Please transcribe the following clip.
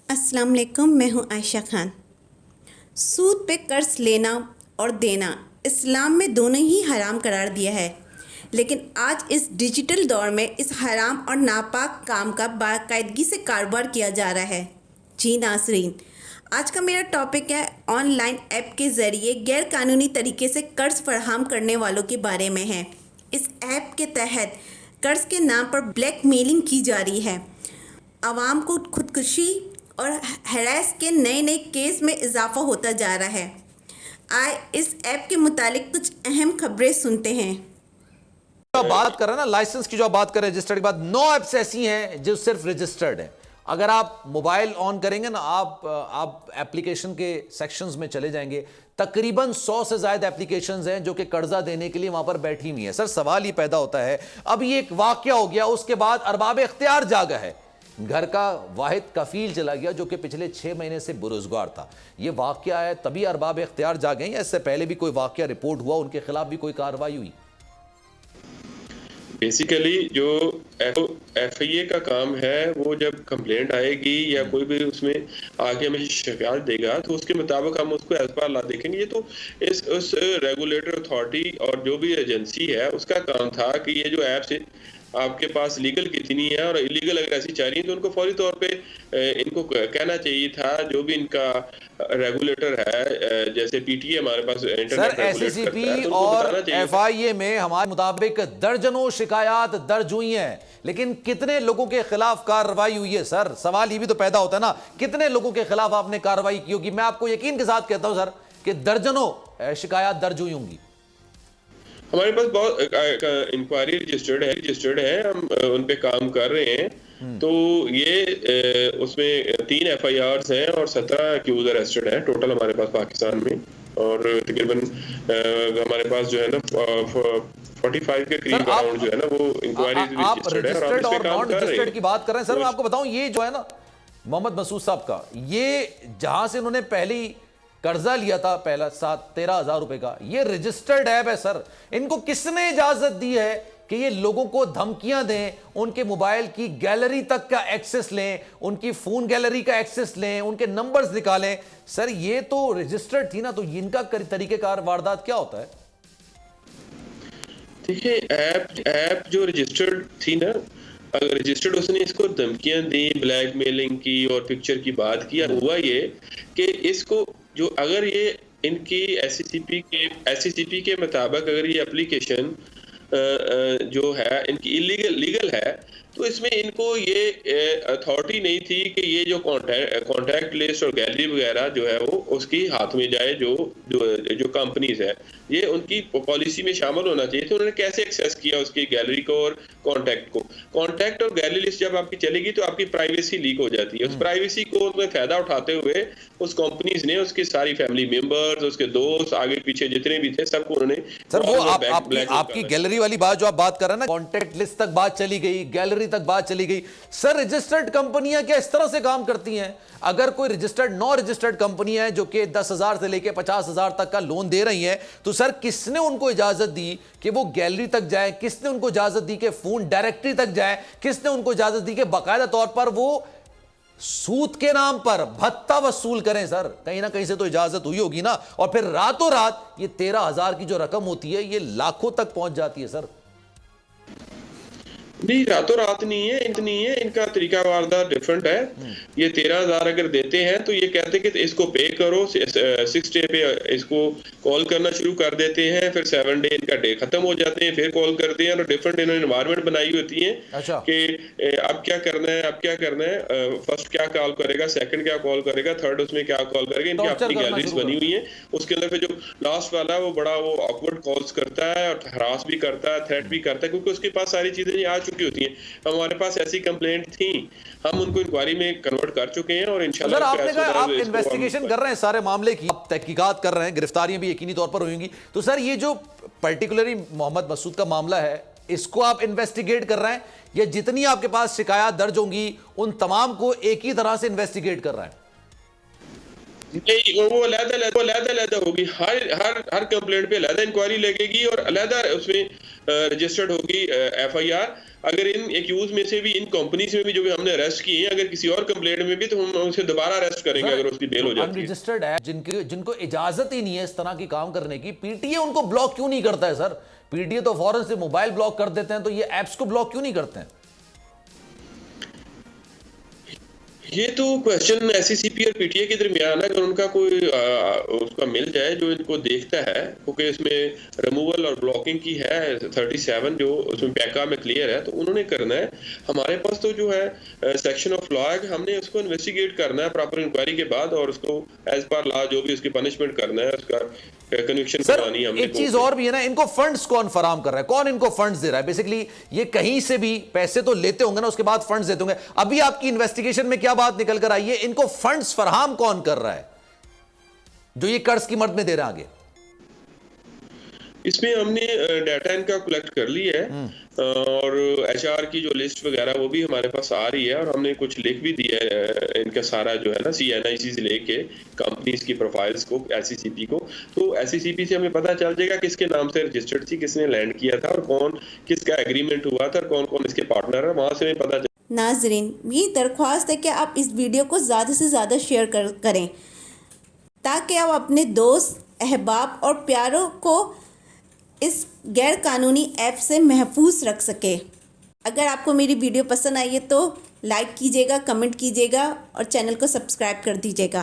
अस्सलाम वालेकुम, मैं हूँ आयशा खान। सूद पे कर्ज लेना और देना इस्लाम में दोनों ही हराम करार दिया है, लेकिन आज इस डिजिटल दौर में इस हराम और नापाक काम का बाकायदगी से कारोबार किया जा रहा है। जी नाज़रीन, आज का मेरा टॉपिक है ऑनलाइन ऐप के ज़रिए गैरकानूनी तरीके से कर्ज फराहम करने वालों के बारे में है। इस ऐप के तहत कर्ज के नाम पर ब्लैकमेलिंग की जा रही है। आवाम को खुदकुशी और हैरेस के नए नए केस में इजाफा होता जा रहा है। आए इस ऐप के मुतालिक कुछ अहम खबरें सुनते हैं। बात कर रहे हैं ना लाइसेंस की, जो आप बात कर रहे हैं रजिस्टर्ड के बाद, 9 ऐप्स ऐसी हैं जो सिर्फ रजिस्टर्ड है। अगर आप मोबाइल ऑन करेंगे ना, आप एप्लीकेशन के सेक्शंस में चले जाएंगे, तकरीबन 100 से ज्यादा एप्लीकेशंस हैं जो कि कर्जा देने के लिए वहां पर बैठी हुई है। सर सवाल ये पैदा होता है, अब ये एक वाकया हो गया, उसके बाद अरबाब इख्तियार जागा है, घर का वाहिद कफील चला गया जो कि पिछले 6 महीने से बेरोजगार था। ये वाकया है तभी अरबाब इख्तियार जागे, या इससे पहले भी कोई वाकया रिपोर्ट हुआ, उनके खिलाफ भी कोई कार्रवाई हुई? बेसिकली जो FIA का काम है, वो जब कंप्लेंट आएगी या कोई भी उसमें आगे हमें शिकायत देगा तो उसके मुताबिक हम उसको एज पर ला देखेंगे। ये तो उस रेगुलेटर अथॉरिटी और जो भी एजेंसी है उसका काम था कि ये जो ऐप्स आपके पास लीगल कितनी है और इलीगल अगर ऐसी चाह रही है तो उनको फौरी तौर पे इनको कहना चाहिए था। जो भी इनका रेगुलेटर है, जैसे PTA हमारे पास इंटरनेट सर SCCP और FIA में हमारे मुताबिक दर्जनों शिकायत दर्ज हुई हैं, लेकिन कितने लोगों के खिलाफ कार्रवाई हुई है? सर सवाल ये भी तो पैदा होता है ना, कितने लोगों के खिलाफ आपने कार्रवाई की होगी? मैं आपको यकीन के साथ कहता हूं सर कि दर्जनों शिकायत दर्ज हुई होंगी। हमारे पास बहुत इंक्वायरी रजिस्टर्ड है, हम उन पे काम कर रहे हैं। तो ये उसमें 3 FIRs हैं और 17 एक्यूज अरेस्टेड हैं टोटल हमारे पास पाकिस्तान में। और तकरीबन हमारे पास जो है ना 45 के करीब अराउंड जो है ना वो इंक्वायरीज रजिस्टर्ड और नॉन रजिस्टर्ड की बात कर रहे हैं। सर मैं आपको बताऊं, ये जो है ना मोहम्मद मसूद साहब का, ये जहां से उन्होंने पहली कर्जा लिया था, पहला 13,000 रुपए का, ये रजिस्टर्ड ऐप है सर। इनको किसने इजाजत दी है कि ये लोगों को धमकियां दें, उनके मोबाइल की गैलरी तक का एक्सेस लें, उनकी फोन गैलरी का एक्सेस लें, उनके नंबर्स निकालें? सर ये तो रजिस्टर्ड थी ना, तो इनका तरीकेकार वारदात क्या होता है? देखिए, ऐप जो रजिस्टर्ड थी ना, अगर रजिस्टर्ड उसने इसको धमकियां दी, ब्लैकमेलिंग की और पिक्चर की बात किया, हुआ ये कि इसको जो अगर ये इनकी SCCP के मुताबिक अगर ये एप्लीकेशन जो है इनकी लीगल है, तो इसमें इनको ये अथॉरिटी नहीं थी कि ये जो कॉन्टैक्ट लिस्ट और गैलरी वगैरह जो है वो उसकी हाथ में जाए। जो कंपनीज है ये उनकी पॉलिसी में शामिल होना चाहिए। तो उन्होंने कैसे एक्सेस किया उसकी गैलरी को और कॉन्टैक्ट और गैलरी लिस्ट जब आपकी चलेगी तो आपकी प्राइवेसी लीक हो जाती है। उस प्राइवेसी को उसमें फायदा उठाते हुए उस कंपनीज ने उसकी सारी फैमिली मेंबर्स, उसके दोस्त, आगे पीछे जितने भी थे, सबको उन्होंने सर वो आपकी गैलरी वाली बात जो आप बात कर रहे हैं ना, कॉन्टैक्ट लिस्ट तक बात चली गई, गैलरी तक बात चली गई। सर रजिस्टर्ड कंपनियां क्या इस तरह से काम करती हैं? अगर कोई नॉन रजिस्टर्ड कंपनी है जो कि 10,000 से लेकर 50,000 तक का लोन दे रही है, तो सर किसने उनको इजाजत दी कि वो गैलरी तक जाए? किसने उनको इजाजत दी कि फोन डायरेक्टरी तक जाए? किसने उनको इजाजत दी कि बाकायदा तौर पर वो सूद के नाम पर भत्ता वसूल करें? सर कहीं ना कहीं से तो इजाजत हुई होगी ना। और फिर रातों रात ये 13,000 की जो रकम होती है ये लाखों तक पहुंच जाती है। सर नहीं, रातों रात नहीं है, इनका तरीका वारदात डिफरेंट है। ये 13,000 अगर देते हैं तो ये कहते हैं कि इसको पे करो, 6 डे पे इसको कॉल करना शुरू कर देते हैं, फिर 7 डे इनका डे खत्म हो जाते हैं, फिर कॉल करते हैं। और डिफरेंट इन्होंने एनवायरनमेंट बनाई होती है। अच्छा। कि अब क्या करना है, फर्स्ट क्या कॉल करेगा, सेकंड क्या कॉल करेगा, थर्ड उसमें क्या कॉल करेगा। इनकी अपनी गैलरीज बनी हुई है। उसके अंदर फिर जो लास्ट वाला है वो बड़ा वो ऑकवर्ड कॉल्स करता है और हरास भी करता है, थ्रेट भी करता है, क्योंकि उसके पास सारी चीजें आज चुकी होती हैं। हमारे पास ऐसी कंप्लेंट थी, हम उनको इंक्वायरी में कन्वर्ट कर चुके हैं और इंशाल्लाह आपने कहा आप इन्वेस्टिगेशन कर रहे हैं सारे मामले की, आप तहकीकात कर रहे हैं, गिरफ्तारियां भी यकीनी तौर पर होंगी। तो सर ये जो पर्टिकुलरली मोहम्मद मसूद का मामला है, इसको आप इन्वेस्टिगेट कर रहे हैं या जितनी आपके पास शिकायत दर्ज होंगी उन तमाम को एक ही तरह से इन्वेस्टिगेट कर रहे हैं? नहीं, वो अलग-अलग होगी। हर कंप्लेंट पे अलग इंक्वायरी लगेगी और अलग उसमें रजिस्टर्ड होगी FIR। अगर इन एक्यूज में से भी, इन कंपनीज में भी जो भी हमने अरेस्ट किए हैं, अगर किसी और कंप्लेंट में भी, तो हम उसे दोबारा अरेस्ट करेंगे अगर उसकी बेल हो जाती है। अनरजिस्टर्ड है, जिनको इजाजत ही नहीं है इस तरह की काम करने की, पीटीए उनको ब्लॉक क्यों नहीं करता है सर? पीटीए तो फौरन से मोबाइल ब्लॉक कर देते हैं, तो ये एप्स को ब्लॉक क्यों नहीं करते हैं? ये तो क्वेश्चन SCCP और PTA के दरमियान है। अगर उनका कोई उसका मिल जाए जो इनको देखता है, क्योंकि इसमें रिमूवल और ब्लॉकिंग की है 37 जो उसमें पैका में क्लियर है, तो उन्होंने करना है। हमारे पास तो जो है सेक्शन ऑफ लॉ है कि हमने उसको इन्वेस्टिगेट करना है प्रॉपर इंक्वायरी के बाद, और उसको एज पर लॉ जो भी उसकी पनिशमेंट करना है, उसका कन्विक्शन करवानी है हमने। एक चीज और भी है ना, इनको फंड्स कौन फराहम कर रहा है, कौन इनको फंड्स दे रहा है? बेसिकली ये कहीं से भी पैसे तो लेते होंगे ना, उसके बाद फंड्स देते होंगे। अभी आपकी इन्वेस्टिगेशन में क्या बात निकल कर आई है, इनको फंड्स फराहम कौन कर रहा है जो ये कर्ज की मद में दे रहा है आगे? इसमें हमने डाटा इनका कलेक्ट कर लिया है, और HR की जो लिस्ट वगैरह वो भी हमारे पास आ रही है, और हमने कुछ लिख भी दिया है इनका सारा जो है ना CNIC से लेके कंपनीज की प्रोफाइल्स को SCCP को। तो SCCP से हमें पता चल जाएगा किसके नाम से रजिस्टर्ड थी, किसने लैंड किया था, और कौन किसका एग्रीमेंट हुआ था, और कौन कौन इसके पार्टनर है, वहां से हमें पता नाजरीन, ये दरख्वास्त है कि आप इस वीडियो को ज़्यादा से ज़्यादा शेयर करें ताकि आप अपने दोस्त, अहबाब और प्यारों को इस गैर कानूनी ऐप से महफूज रख सके। अगर आपको मेरी वीडियो पसंद आई है तो लाइक कीजिएगा, कमेंट कीजिएगा और चैनल को सब्सक्राइब कर दीजिएगा।